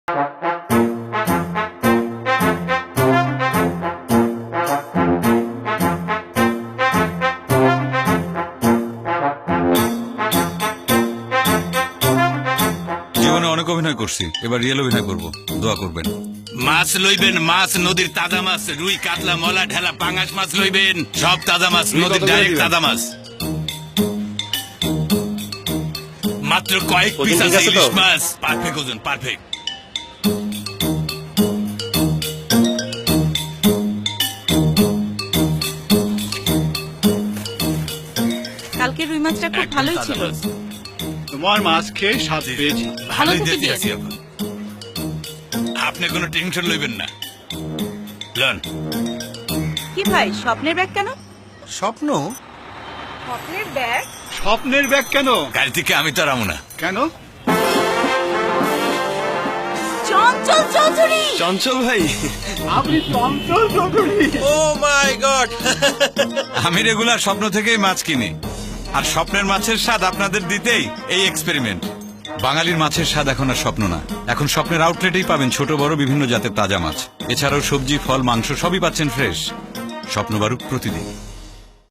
জীবনে অনেক অভিনয় করছি, এবার রিয়েল অভিনয় করব, দোয়া করবেন। মাছ লইবেন, মাছ নদীর তাজা মাছ, রুই কাতলা মলা ঢেলা পাঙাশ মাছ লইবেন, সব তাজা মাছ, নদীর ডাইরেক্ট তাজা মাছ। মাত্র কয়েক পিস আছে ইলিশ মাছ, পারফেক্ট ওজন, পারফেক্ট। কালকে রুই মাছটা খুব ভালোই ছিল। তোমার মাছ খেয়ে স্বাদ পেয়েছি। ভালোই থেকে দিতে আছি এখন। আপনি কোনো টেনশন লইবেন না। লন। কি ভাই, স্বপ্নের ব্যাগ কেন? স্বপ্ন? স্বপ্নের ব্যাগ? স্বপ্নের ব্যাগ কেন? গাড়ি থেকে আমি তো রামু না। কেন? চঞ্চল চৌধুরী। চঞ্চল ভাই, আপনি চঞ্চল চৌধুরী? ও মাই গড! আমি রেগুলার স্বপ্ন থেকেই মাছ কিনি, আর স্বপ্নের মাছের স্বাদ আপনাদের দিতেই এই এক্সপেরিমেন্ট। বাঙালির মাছের স্বাদ এখন আর স্বপ্ন না, এখন স্বপ্নের আউটলেটেই পাবেন ছোট বড় বিভিন্ন জাতের তাজা মাছ। এছাড়াও সবজি, ফল, মাংস সবই পাচ্ছেন ফ্রেশ। স্বপ্ন বারুক প্রতিদিন।